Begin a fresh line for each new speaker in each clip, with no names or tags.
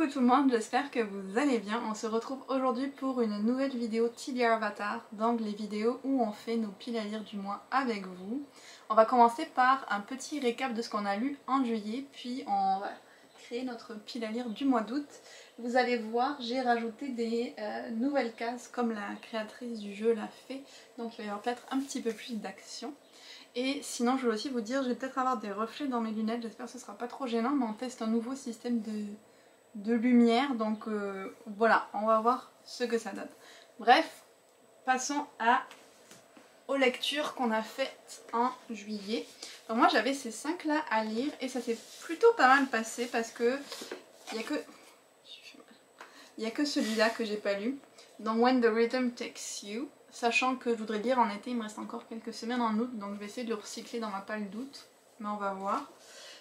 Coucou tout le monde, j'espère que vous allez bien. On se retrouve aujourd'hui pour une nouvelle vidéo TBR Avatar, donc les vidéos où on fait nos piles à lire du mois avec vous. On va commencer par un petit récap de ce qu'on a lu en juillet, puis on va créer notre pile à lire du mois d'août. Vous allez voir, j'ai rajouté des nouvelles cases comme la créatrice du jeu l'a fait, donc il va y avoir peut-être un petit peu plus d'action. Et sinon, je veux aussi vous dire, je vais peut-être avoir des reflets dans mes lunettes, j'espère que ce sera pas trop gênant, mais on teste un nouveau système de lumière, donc voilà, on va voir ce que ça donne. Bref, passons aux lectures qu'on a faites en juillet. Donc moi j'avais ces 5 là à lire et ça s'est plutôt pas mal passé parce que il y a que celui-là que j'ai pas lu. Donc When the Rhythm Takes You, sachant que je voudrais lire en été, il me reste encore quelques semaines en août, donc je vais essayer de le recycler dans ma palle d'août, mais on va voir.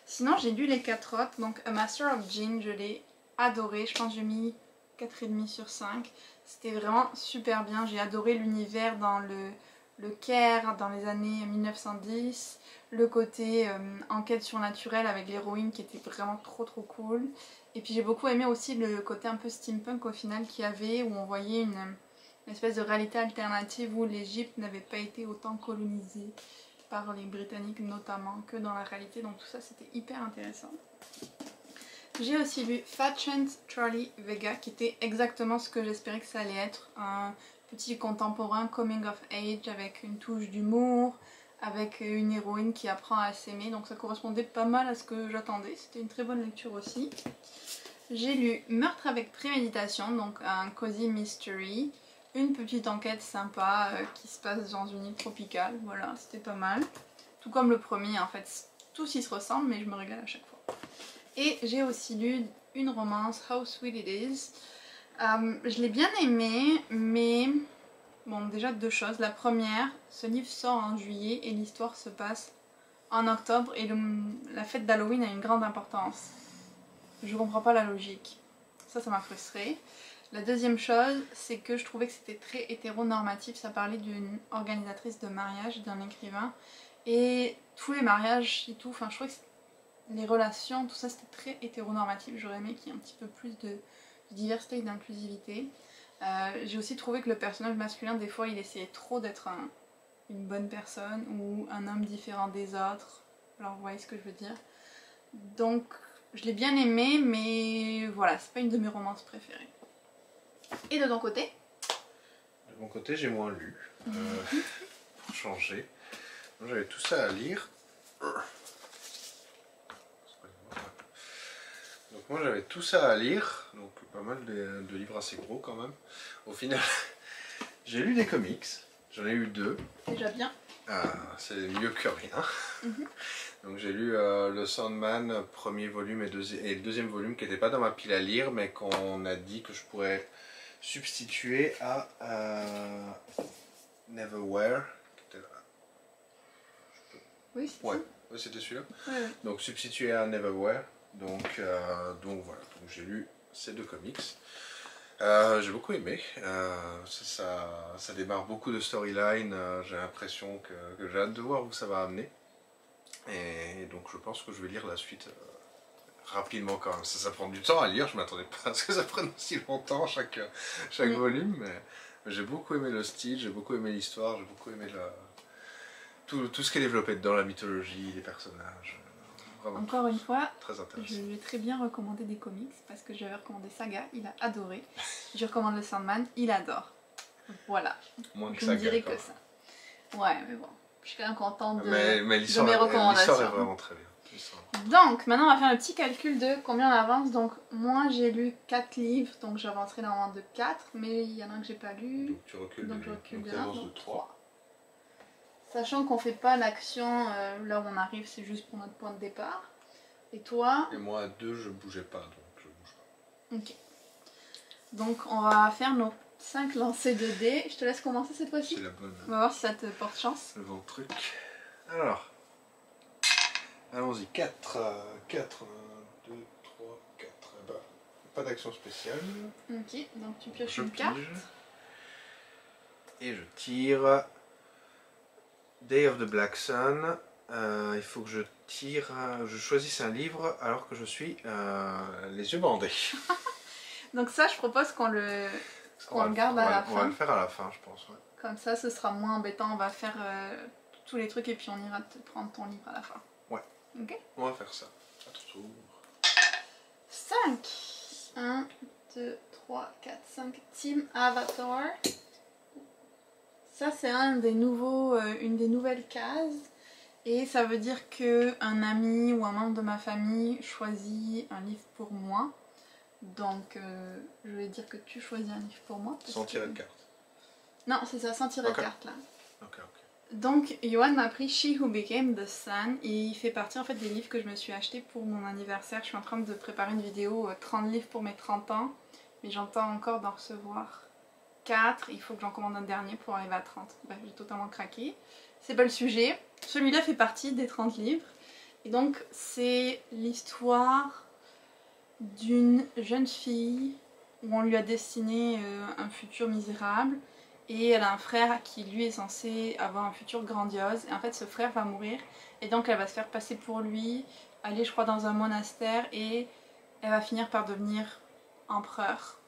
Sinon j'ai lu les 4 autres, donc A Master of Jin, je l'ai adoré, je pense que j'ai mis 4,5 sur 5. C'était vraiment super bien, j'ai adoré l'univers dans le Caire dans les années 1910, le côté enquête surnaturelle avec l'héroïne qui était vraiment trop cool. Et puis j'ai beaucoup aimé aussi le côté un peu steampunk au final qu'il y avait, où on voyait une espèce de réalité alternative où l'Égypte n'avait pas été autant colonisée par les Britanniques notamment que dans la réalité, donc tout ça c'était hyper intéressant. J'ai aussi lu Fat Chance Charlie Vega qui était exactement ce que j'espérais que ça allait être, un petit contemporain coming of age avec une touche d'humour, avec une héroïne qui apprend à s'aimer, donc ça correspondait pas mal à ce que j'attendais, c'était une très bonne lecture aussi. J'ai lu Meurtre avec préméditation, donc un cozy mystery, une petite enquête sympa qui se passe dans une île tropicale, voilà, c'était pas mal. Tout comme le premier en fait, tous ils se ressemblent mais je me régale à chaque fois. Et j'ai aussi lu une romance, How Sweet It Is. Je l'ai bien aimé, mais bon, déjà deux choses. La première, ce livre sort en juillet et l'histoire se passe en octobre et la fête d'Halloween a une grande importance. Je comprends pas la logique. Ça m'a frustrée. La deuxième chose, c'est que je trouvais que c'était très hétéronormatif. Ça parlait d'une organisatrice de mariage, d'un écrivain. Et tous les mariages et tout, enfin je trouvais que les relations, tout ça c'était très hétéronormatif. J'aurais aimé qu'il y ait un petit peu plus de diversité et d'inclusivité. J'ai aussi trouvé que le personnage masculin, des fois, il essayait trop d'être une bonne personne ou un homme différent des autres. Alors, vous voyez ce que je veux dire. Donc, je l'ai bien aimé, mais voilà, c'est pas une de mes romances préférées. Et de ton côté?
De mon côté, j'ai moins lu. Pour changer. J'avais tout ça à lire. Donc moi j'avais tout ça à lire, donc pas mal de livres assez gros quand même. Au final, j'ai lu des comics, j'en ai eu 2.
Déjà bien.
C'est mieux que rien. Donc j'ai lu le Sandman, premier volume et le deuxième volume qui n'était pas dans ma pile à lire, mais qu'on a dit que je pourrais substituer à Neverwhere.
Oui, c'est
ouais, c'était celui-là.
Ouais.
Donc substituer à Neverwhere. Donc voilà, donc j'ai lu ces 2 comics. J'ai beaucoup aimé. Ça démarre beaucoup de storylines. J'ai l'impression que j'ai hâte de voir où ça va amener. Et donc je pense que je vais lire la suite rapidement quand même. Ça prend du temps à lire. Je m'attendais pas à ce que ça prenne aussi longtemps chaque volume. Mais j'ai beaucoup aimé le style, j'ai beaucoup aimé l'histoire, j'ai beaucoup aimé tout ce qui est développé dedans, la mythologie, les personnages.
Encore une fois,
très intéressant.
Je vais très bien recommander des comics parce que j'avais recommandé Saga, il a adoré. Je recommande le Sandman, il adore. Voilà.
Moins que
je
Saga,
ne dirais que ça. Ouais, mais bon, je suis quand même contente de
mais
mes recommandations.
L'histoire est vraiment très bien.
Donc, maintenant on va faire le petit calcul de combien on avance. Donc, moi j'ai lu 4 livres, donc j'avancerai normalement de 4, mais il y en a un que j'ai pas lu.
Donc tu recules,
donc je recule
de 3.
Sachant qu'on fait pas l'action là où on arrive, c'est juste pour notre point de départ. Et toi?
Et moi à 2 je bougeais pas, donc je bouge pas.
Ok. Donc on va faire nos 5 lancers de dés. Je te laisse commencer cette fois-ci.
C'est la bonne.
On va voir si ça te porte chance.
Le bon truc. Alors, allons-y. 4, 4, 1, 2, 3, 4. Bah, pas d'action spéciale.
Ok, donc tu pioches une carte.
Et je tire Day of the Black Sun. Il faut que je choisisse un livre alors que je suis les yeux bandés.
Donc ça, je propose qu'on le garde à la fin.
On va le faire à la fin, je pense. Ouais.
Comme ça, ce sera moins embêtant. On va faire tous les trucs et puis on ira te prendre ton livre à la fin.
Ouais.
Ok.
On va faire ça. À ton tour.
5. 1, 2, 3, 4, 5. Team Avatar. Ça, c'est une des nouvelles cases. Et ça veut dire qu'un ami ou un membre de ma famille choisit un livre pour moi. Donc, je vais dire que tu choisis un livre pour moi.
Sans tirer de carte.
Non, c'est ça, sans tirer de carte là.
Ok.
Donc, Johan m'a pris She Who Became the Sun et il fait partie en fait des livres que je me suis acheté pour mon anniversaire. Je suis en train de préparer une vidéo 30 livres pour mes 30 ans, mais j'entends encore d'en recevoir 4. Il faut que j'en commande un dernier pour arriver à 30. Bref, j'ai totalement craqué. C'est pas le sujet. Celui-là fait partie des 30 livres. Et donc, c'est l'histoire d'une jeune fille où on lui a destiné un futur misérable. Et elle a un frère qui lui est censé avoir un futur grandiose. Et en fait ce frère va mourir. Et donc elle va se faire passer pour lui, aller je crois dans un monastère. Et elle va finir par devenir empereur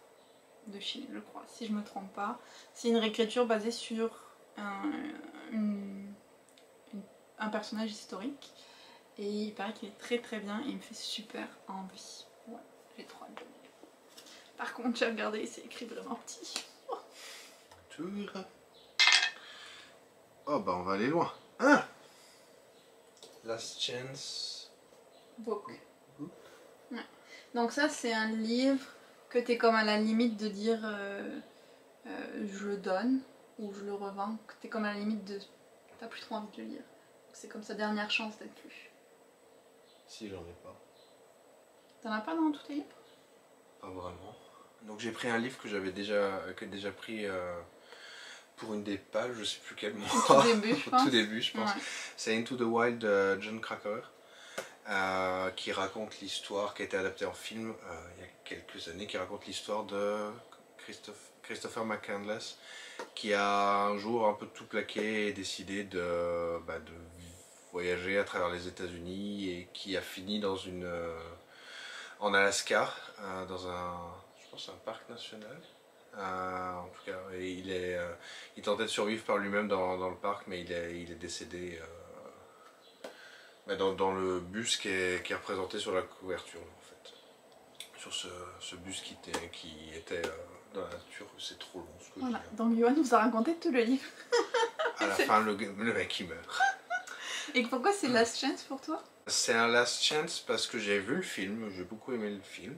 de Chine, je crois, si je me trompe pas. C'est une réécriture basée sur un personnage historique. Et il paraît qu'il est très très bien et il me fait super envie. Ouais, j'ai trop hâte de le lire. Par contre j'ai regardé, c'est écrit vraiment petit.
Oh bah on va aller loin. Ah, Last Chance
Book. Ouais. Donc ça c'est un livre que t'es comme à la limite de dire je le donne ou je le revends. Que t'es comme à la limite de t'as plus trop envie de le lire. C'est comme sa dernière chance d'être lu.
Si j'en ai pas.
T'en as pas dans tous tes livres?
Pas vraiment. Donc j'ai pris un livre que j'avais déjà pris pour une des pages, je sais plus quel mois.
Au tout début, je pense.
Au tout début, je pense.
Ouais.
C'est Into the Wild de John Krakauer, qui raconte l'histoire, qui a été adaptée en film il y a quelques années, qui raconte l'histoire de Christopher McCandless, qui a un jour un peu tout plaqué et décidé de voyager à travers les États-Unis et qui a fini dans en Alaska, dans je pense un parc national. En tout cas, et il tentait de survivre par lui-même dans le parc, mais il est décédé dans le bus qui est représenté sur la couverture, en fait. Sur ce bus qui était dans la nature. C'est trop long ce que
Voilà,
je dis.
donc Johan nous a raconté tout le livre.
À la fin, le mec il meurt.
Et pourquoi c'est Last Chance pour toi?
C'est un Last Chance parce que j'ai vu le film, j'ai beaucoup aimé le film.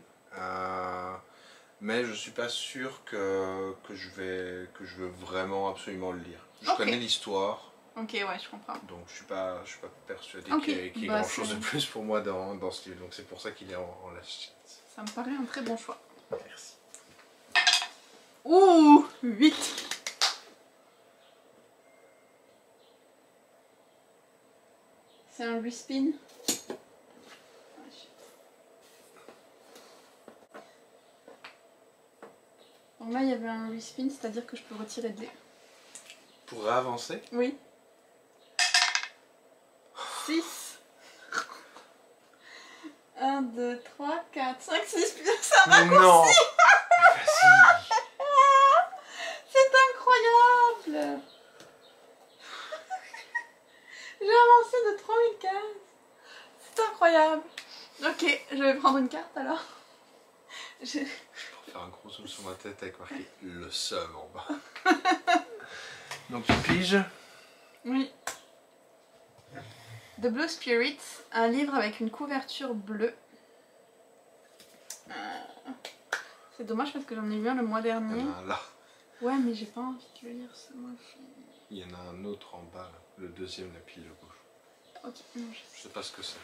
Mais je suis pas sûr que je veux vraiment absolument le lire. Je connais l'histoire.
Ok, ouais, je comprends.
Donc je suis pas persuadé
Ok,
qu'il y ait
bah,
grand chose de plus pour moi dans ce livre. Donc c'est pour ça qu'il est en Last Chance.
Ça me paraît un très bon choix.
Merci.
Ouh, 8. C'est un respin. Donc là il y avait un respin, c'est-à-dire que je peux retirer 2.
Pour avancer?
Oui. 6. 1, 2, 3, 4, 5, 6, ça va.
Non.
C'est incroyable. J'ai avancé de 3000 cases. C'est incroyable. Ok, je vais prendre une carte alors.
Je peux faire un gros zoom sur ma tête avec marqué le seum en bas. Donc tu piges?
Oui. The Blue Spirit, un livre avec une couverture bleue. C'est dommage parce que j'en ai vu un le mois dernier.
Il y en a un là.
Ouais, mais j'ai pas envie de le lire ce mois-ci.
Il y en a un autre en bas, là. Le deuxième, la pile de gauche.
Ok, non,
Je sais pas ce que c'est.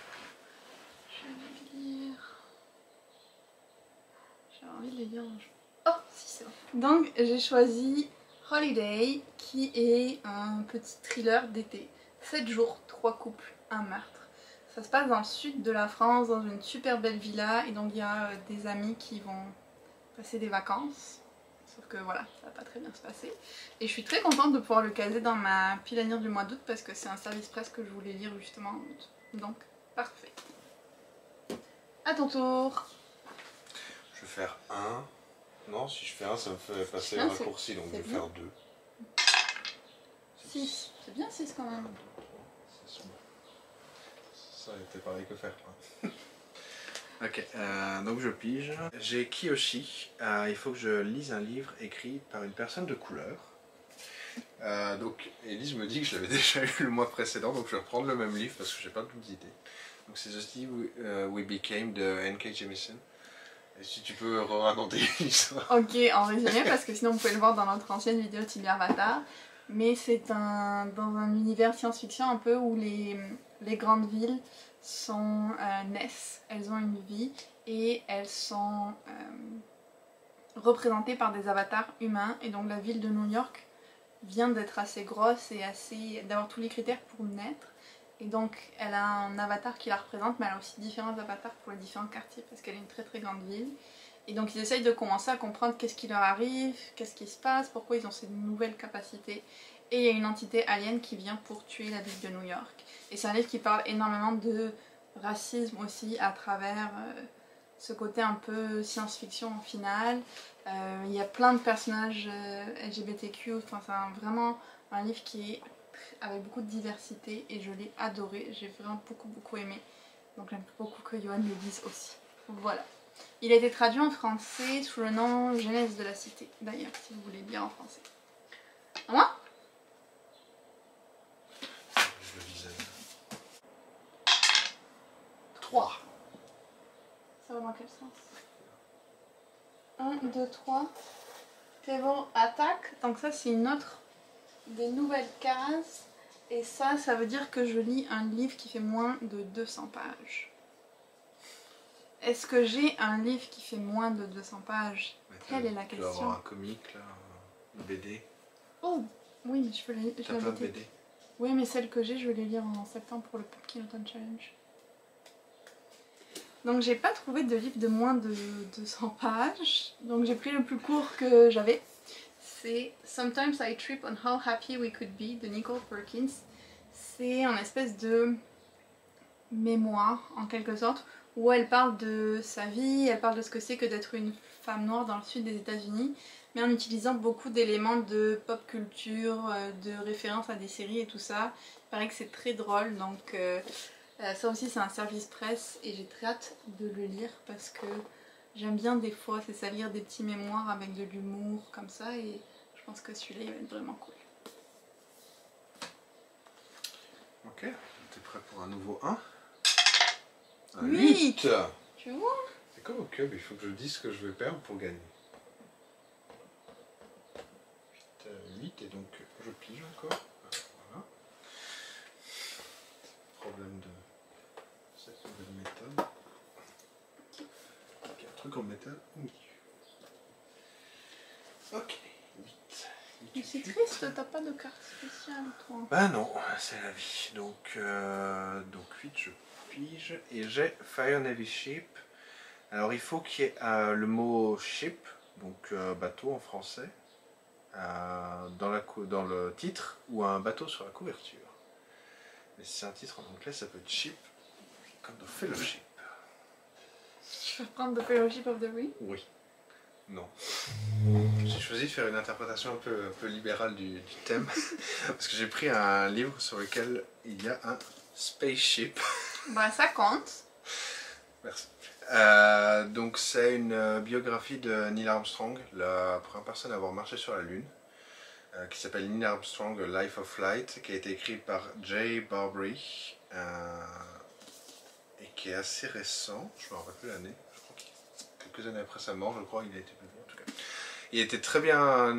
je vais le lire. J'ai envie de le lire un jour. Oh, si, c'est bon. Donc, j'ai choisi Holiday, qui est un petit thriller d'été. 7 jours, 3 couples, un meurtre. Ça se passe dans le sud de la France, dans une super belle villa. Et donc, il y a des amis qui vont passer des vacances. Sauf que voilà, ça va pas très bien se passer. Et je suis très contente de pouvoir le caser dans ma pile à lire du mois d'août parce que c'est un service presse que je voulais lire justement en août. Donc, parfait. À ton tour.
Je vais faire 1, Non, si je fais un, ça me fait passer
Non,
un raccourci, donc je vais
bien.
faire 2.
6. C'est bien 6 quand même.
Ça était pareil que faire. Quoi. Ok, donc je pige. J'ai Kiyoshi. Il faut que je lise un livre écrit par une personne de couleur. Donc Elise me dit que je l'avais déjà eu le mois précédent, donc je vais reprendre le même livre parce que j'ai pas d'autres idées. Donc c'est The City We Became de N.K. Jemisin. Et si tu peux raconter l'histoire.
Ok, en résumé, parce que sinon vous pouvez le voir dans notre ancienne vidéo Tibi Avatar. Mais c'est dans un univers science-fiction un peu où les grandes villes naissent, elles ont une vie et elles sont représentées par des avatars humains. Et donc la ville de New York vient d'être assez grosse et d'avoir tous les critères pour naître. Et donc elle a un avatar qui la représente, mais elle a aussi différents avatars pour les différents quartiers parce qu'elle est une très très grande ville. Et donc ils essayent de commencer à comprendre qu'est-ce qui leur arrive, qu'est-ce qui se passe, pourquoi ils ont ces nouvelles capacités. Et il y a une entité alien qui vient pour tuer la ville de New York. Et c'est un livre qui parle énormément de racisme aussi à travers ce côté un peu science-fiction en finale. Il y a plein de personnages LGBTQ, enfin c'est vraiment un livre qui est avec beaucoup de diversité et je l'ai adoré, j'ai vraiment beaucoup aimé. Donc j'aime beaucoup que Johan le dise aussi. Voilà. Il a été traduit en français sous le nom Genèse de la Cité, d'ailleurs, si vous voulez lire en français. À moi ?
Je le lisais.
3. Ça va dans quel sens ? 1, 2, 3. Table attaque. Donc ça c'est une autre des nouvelles cases. Et ça veut dire que je lis un livre qui fait moins de 200 pages. Est-ce que j'ai un livre qui fait moins de 200 pages ? Telle est la question.
Tu vas avoir un comic là, une BD.
Oh oui, mais je peux les
T'as pas de BD ?
Oui, mais celle que j'ai, je vais les lire en septembre pour le Pumpkin Autumn Challenge. Donc j'ai pas trouvé de livre de moins de 200 pages. Donc j'ai pris le plus court que j'avais. C'est Sometimes I Trip on How Happy We Could Be de Nicole Perkins. C'est un espèce de mémoire en quelque sorte où elle parle de sa vie, elle parle de ce que c'est que d'être une femme noire dans le sud des États-Unis, mais en utilisant beaucoup d'éléments de pop culture, de références à des séries et tout ça. Il paraît que c'est très drôle, donc ça aussi c'est un service presse et j'ai très hâte de le lire parce que j'aime bien des fois, c'est ça, lire des petits mémoires avec de l'humour comme ça et je pense que celui-là il va être vraiment cool.
Ok, t'es prêt pour un nouveau 1 ?
8. Tu vois ?
C'est comme au cube, il faut que je dise ce que je vais perdre pour gagner. 8 et donc je pige encore. Voilà. Problème de cette nouvelle méthode. Ok, un truc en métal au milieu. Ok, 8.
Mais c'est triste, t'as pas de carte spéciale toi.
Bah non, c'est la vie. Donc 8 je pige et j'ai Fire Navy Ship. Alors il faut qu'il y ait le mot ship, donc bateau en français, dans le titre ou un bateau sur la couverture. Mais si c'est un titre en anglais, ça peut être ship, comme dans Fellowship.
Tu vas prendre The Fellowship of the Ring ?
Oui. Non. J'ai choisi de faire une interprétation un peu libérale du thème, parce que j'ai pris un livre sur lequel il y a un spaceship.
Bah ça compte.
Merci. Donc c'est une biographie de Neil Armstrong, la première personne à avoir marché sur la Lune, qui s'appelle Neil Armstrong, A Life of Flight, qui a été écrit par Jay Barbary, et qui est assez récent, je me rappelle plus l'année, je crois que quelques années après sa mort, je crois, il a été publié en tout cas. Il était très bien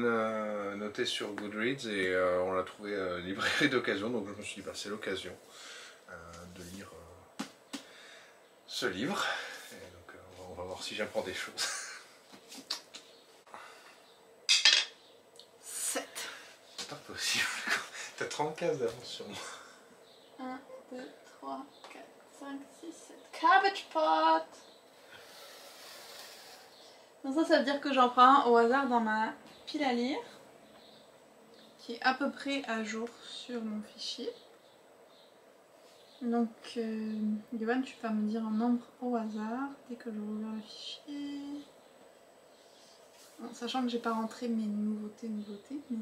noté sur Goodreads et on l'a trouvé librairie d'occasion, donc je me suis dit bah, c'est l'occasion de lire ce livre. Et donc on va voir si j'apprends des choses.
7.
C'est pas possible. T'as 30 cases d'avance sur moi.
1, 2, 3, 4, 5, 6, 7. Cabbage pot. Donc ça veut dire que j'en prends un au hasard dans ma pile à lire, qui est à peu près à jour sur mon fichier. Donc, Yohan, tu vas me dire un nombre au hasard dès que je rouvre le fichier. Bon, sachant que j'ai pas rentré mes nouveautés, mais...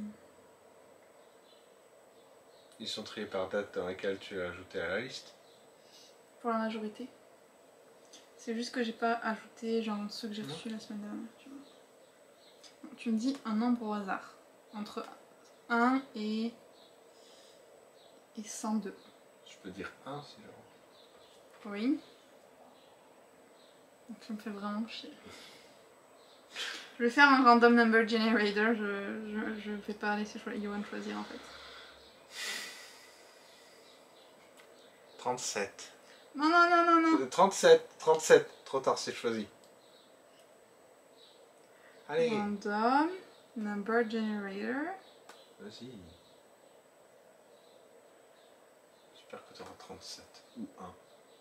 Ils sont triés par date dans laquelle tu as ajouté à la liste.
Pour la majorité. C'est juste que j'ai pas ajouté genre ceux que j'ai reçus la semaine dernière, tu vois. Donc, tu me dis un nombre au hasard. Entre 1 et 102.
Je peux dire 1 si genre.
Oui. Donc ça me fait vraiment chier. Je vais faire un random number generator, je vais pas laisser Yoann choisir en fait.
37.
Non, non, non, non, non.
37, trop tard, c'est choisi. Allez.
Random number generator.
Vas-y. J'espère que tu auras 37 ou 1.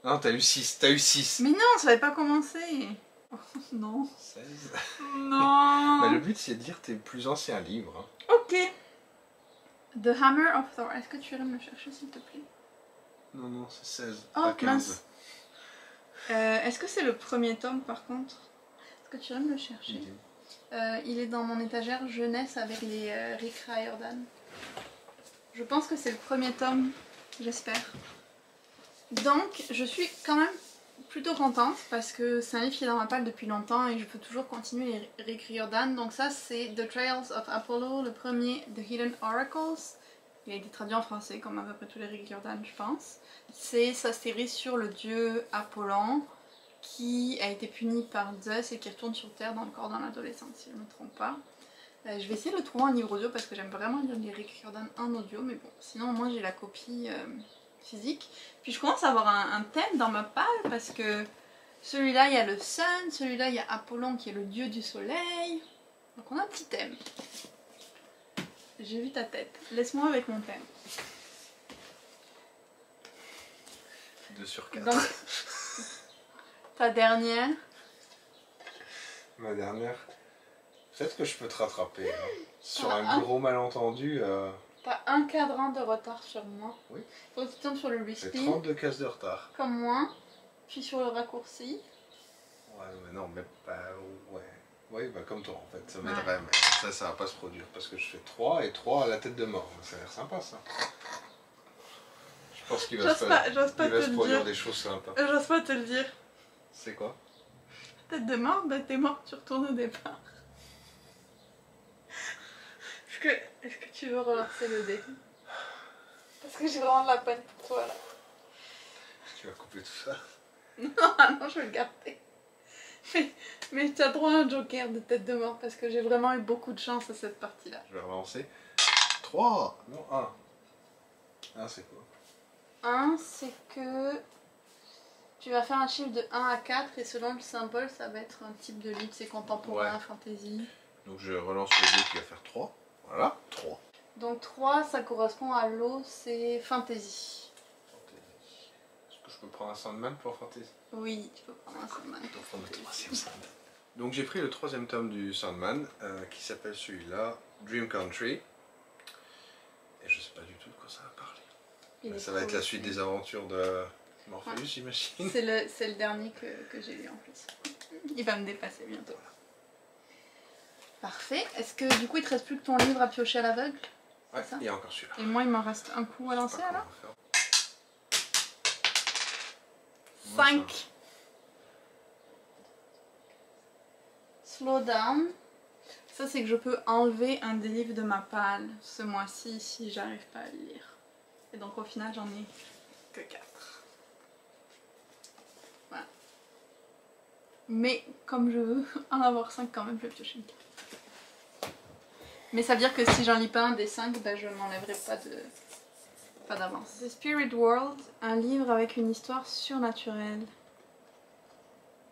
Non, t'as eu 6,
Mais non, ça n'avait pas commencé. Oh, non.
16.
Non.
Bah, le but c'est de dire tes plus anciens livres. Hein.
Ok. The Hammer of Thor. Est-ce que tu irais me le chercher s'il te plaît?
Non, non, c'est 16.
Oh,
pas 15.
mince. Est-ce que c'est le premier tome par contre? Est-ce que tu irais me le chercher? Il est dans mon étagère jeunesse avec les Rick Riordan. Je pense que c'est le premier tome, j'espère. Donc, je suis quand même plutôt contente parce que c'est un livre qui est dans ma palle depuis longtemps et je peux toujours continuer les Rick Riordan. Donc ça, c'est The Trials of Apollo, le premier, The Hidden Oracles. Il a été traduit en français comme à peu près tous les Rick Riordan, je pense. C'est sa série sur le dieu Apollon qui a été puni par Zeus et qui retourne sur Terre dans le corps d'un adolescent, si je ne me trompe pas. Je vais essayer de le trouver en livre audio parce que j'aime vraiment lire les Rick Riordan en audio, mais bon, sinon moi j'ai la copie physique. Puis je commence à avoir un thème dans ma palle parce que celui-là il y a le Sun, celui-là il y a Apollon qui est le dieu du soleil. Donc on a un petit thème. J'ai vu ta tête, laisse-moi avec mon thème.
2 sur 4.
Donc, ta dernière.
Ma dernière. Peut-être que je peux te rattraper. Hein. Sur
Ah,
un gros malentendu.
T'as un cadran de retard sur moi.
Oui.
Faut que tu tombes sur le
J'ai
respin.
32 cases de retard.
Comme moi. Puis sur le raccourci.
Ouais, mais non, mais pas. Ouais. Oui, bah comme toi en fait. Ça m'aiderait, mais ça va pas se produire. Parce que je fais 3 et 3 à la tête de mort. Ça a l'air sympa ça. Je pense qu'il va se produire des choses sympas.
J'ose pas te le dire.
C'est quoi?
Tête de mort, bah t'es mort, tu retournes au départ. Est-ce que tu veux relancer le dé? Parce que j'ai vraiment de la peine pour toi là.
Tu vas couper tout ça?
Non, je vais le garder. Mais tu as droit à un joker de tête de mort parce que j'ai vraiment eu beaucoup de chance à cette partie là.
Je vais relancer. 3! Non, 1. 1 c'est quoi?
1 c'est que tu vas faire un chiffre de 1 à 4 et selon le symbole ça va être un type de livre, c'est contemporain, fantasy.
Donc je relance le dé qui va faire 3. Voilà, 3.
Donc 3 ça correspond à l'eau, c'est fantasy.
Est-ce que je peux prendre un Sandman pour fantasy?
Oui, tu peux prendre un Sandman.
Donc j'ai pris le 3e tome du Sandman qui s'appelle celui-là, Dream Country. Et je sais pas du tout de quoi ça va parler. Ça va être la suite des aventures de Morpheus, j'imagine.
C'est le dernier que j'ai lu en plus. Il va me dépasser bientôt. Parfait. Est-ce que du coup il te reste plus que ton livre à piocher à l'aveugle?
Ouais, il y a encore celui-là.
Et moi il m'en reste un coup à lancer alors? 5. Slow down. Ça c'est que je peux enlever un des livres de ma palle ce mois-ci si j'arrive pas à le lire. Et donc au final j'en ai que 4. Voilà. Mais comme je veux en avoir 5 quand même, je vais piocher une carte. Mais ça veut dire que si j'en lis pas un des 5, ben je m'enlèverai pas d'avance. C'est Spirit World, un livre avec une histoire surnaturelle.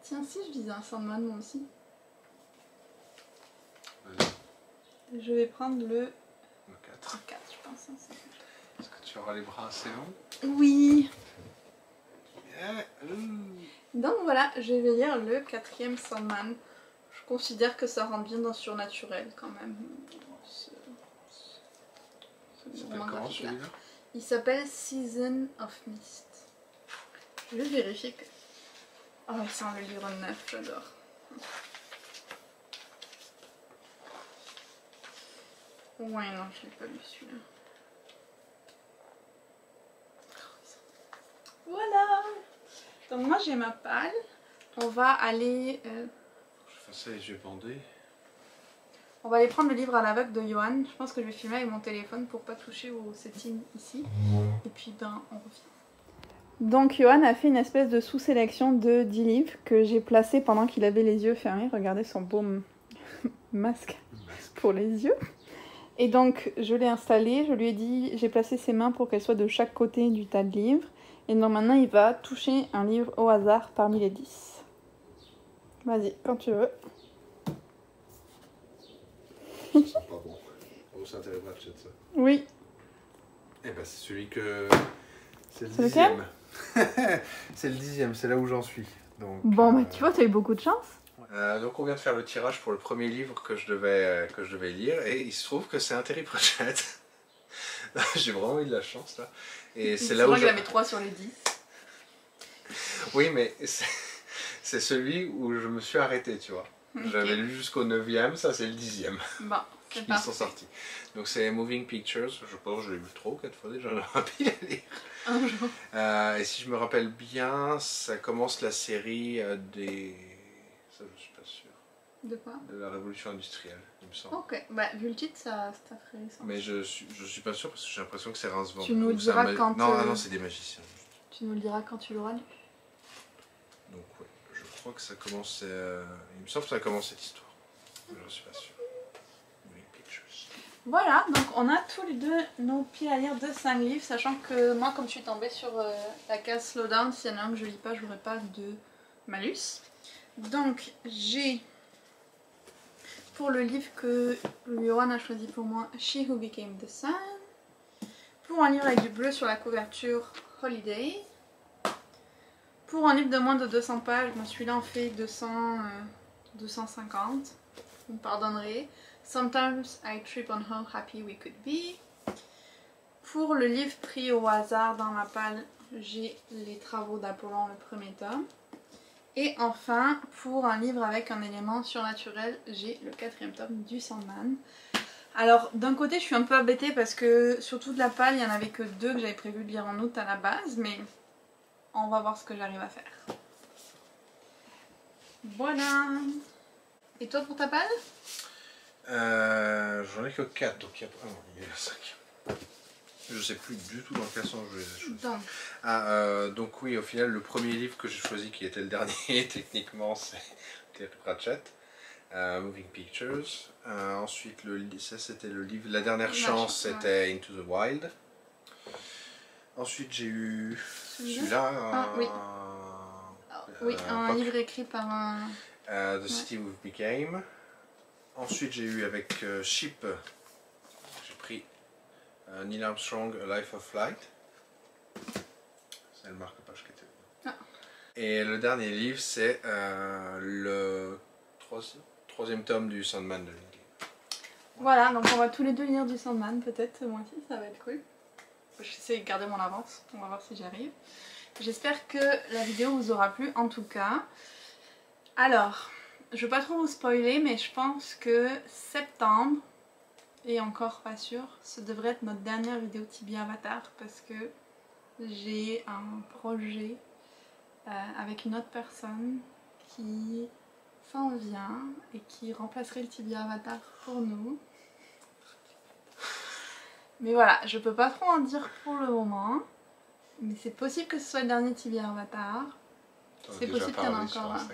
Tiens, si je disais un Sandman moi aussi. Je vais prendre le 4, je pense.
Est-ce que tu auras les bras assez longs?
Oui.
Yeah.
Donc voilà, je vais lire le 4e Sandman. Je considère que ça rentre bien dans surnaturel quand même.
Comment celui-là?
Il s'appelle Season of Mist. Je vais vérifier que... Oh, il sent le livre 9, j'adore. Ouais, non, je l'ai pas lu celui-là. Voilà. Donc moi j'ai ma palle. On va aller...
Je fais ça les yeux bandés.
On va aller prendre le livre à l'aveugle de Johan. Je pense que je vais filmer avec mon téléphone pour pas toucher au setting ici. Et puis ben on revient. Donc Johan a fait une espèce de sous-sélection de 10 livres que j'ai placés pendant qu'il avait les yeux fermés. Regardez son beau masque pour les yeux. Et donc je l'ai installé, je lui ai dit, j'ai placé ses mains pour qu'elles soient de chaque côté du tas de livres. Et donc maintenant il va toucher un livre au hasard parmi les 10. Vas-y, quand tu veux.
Ça sent pas bon. Oh, c'est intéressant de ça.
Oui.
Eh ben c'est celui que... C'est le
C'est
10e. C'est le 10e, c'est là où j'en suis. Donc,
bon, bah tu vois, t'as eu beaucoup de chance.
Donc on vient de faire le tirage pour le premier livre que je devais lire et il se trouve que c'est un Terry Pratchett. J'ai vraiment eu de la chance là. Et c'est là où
il avait 3 sur les 10.
Oui, mais c'est celui où je me suis arrêté, tu vois. Okay. J'avais lu jusqu'au 9e, ça c'est le 10e.
Bon, c'est
Ils sont sortis. Donc c'est Moving Pictures, je pense que je l'ai lu 3 ou 4 fois déjà, j'aurais envie de lire.
Un jour.
Et si je me rappelle bien, ça commence la série des... Ça je suis pas sûr.
De quoi?
De la révolution industrielle, il me semble.
Ok, bah vu le titre, ça ferait sens.
Mais je suis pas sûr parce que j'ai l'impression que c'est Rincevent.
Tu nous le diras quand...
Non, non, c'est des magiciens.
Tu nous le diras quand tu l'auras lu.
Donc ouais, je crois que ça commence... Il me semble que ça commence cette histoire. Mais je suis pas sûr.
Voilà, donc on a tous les deux nos piles à lire de 5 livres, sachant que moi, comme je suis tombée sur la case Slowdown, s'il y en a un que je lis pas, je n'aurai pas de malus. Donc j'ai, pour le livre que Johan a choisi pour moi, She Who Became the Sun. Pour un livre avec du bleu sur la couverture, Holiday. Pour un livre de moins de 200 pages, moi celui-là en fait 250, vous me pardonnerez. Sometimes I trip on how happy we could be. Pour le livre pris au hasard dans ma palle, j'ai Les Travaux d'Apollon, le premier tome. Et enfin, pour un livre avec un élément surnaturel, j'ai le 4e tome du Sandman. Alors d'un côté je suis un peu embêtée parce que sur toute la palle, il n'y en avait que 2 que j'avais prévu de lire en août à la base, mais on va voir ce que j'arrive à faire. Voilà. Et toi pour ta palle?
J'en ai que 4, donc il y a... Oh, il y a 5. Je sais plus du tout dans quel sens je les ai choisis. Donc oui, au final, le premier livre que j'ai choisi, qui était le dernier, techniquement, c'est Terry Pratchett, Moving Pictures. Ensuite, ça c'était le livre, La Dernière Chance, c'était Into the Wild. Ensuite, j'ai eu celui-là.
Oui, oui, un livre écrit par un...
The City We Became. Ensuite, j'ai eu avec Ship, j'ai pris Neil Armstrong, A Life of Flight. C'est le marque-page qui était là. Et le dernier livre, c'est le troisième tome du Sandman de Lindley.
Voilà, donc on va tous les deux lire du Sandman, peut-être ce mois-ci, ça va être cool. Je vais essayer de garder mon avance, on va voir si j'y arrive. J'espère que la vidéo vous aura plu en tout cas. Alors... Je ne veux pas trop vous spoiler, mais je pense que septembre, et encore pas sûr, ce devrait être notre dernière vidéo Tibi Avatar parce que j'ai un projet avec une autre personne qui s'en vient et qui remplacerait le Tibi Avatar pour nous. Mais voilà, je peux pas trop en dire pour le moment, mais c'est possible que ce soit le dernier Tibi Avatar. C'est possible qu'il y en a encore un.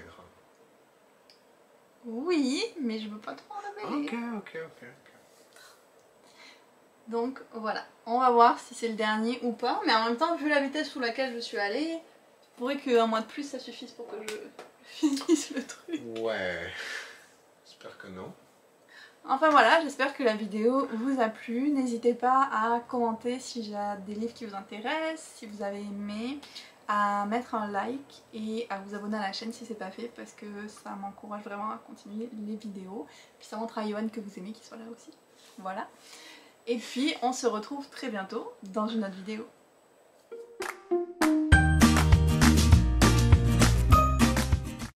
Oui, mais je veux pas trop en révéler.
Ok.
Donc voilà, on va voir si c'est le dernier ou pas. Mais en même temps, vu la vitesse sous laquelle je suis allée, je pourrais qu'un mois de plus ça suffise pour que je finisse le truc.
Ouais, j'espère que non.
Enfin voilà, j'espère que la vidéo vous a plu. N'hésitez pas à commenter si j'ai des livres qui vous intéressent, si vous avez aimé, à mettre un like et à vous abonner à la chaîne si c'est pas fait parce que ça m'encourage vraiment à continuer les vidéos. Puis ça montre à Johan que vous aimez qu'il soit là aussi. Voilà. Et puis on se retrouve très bientôt dans une autre vidéo.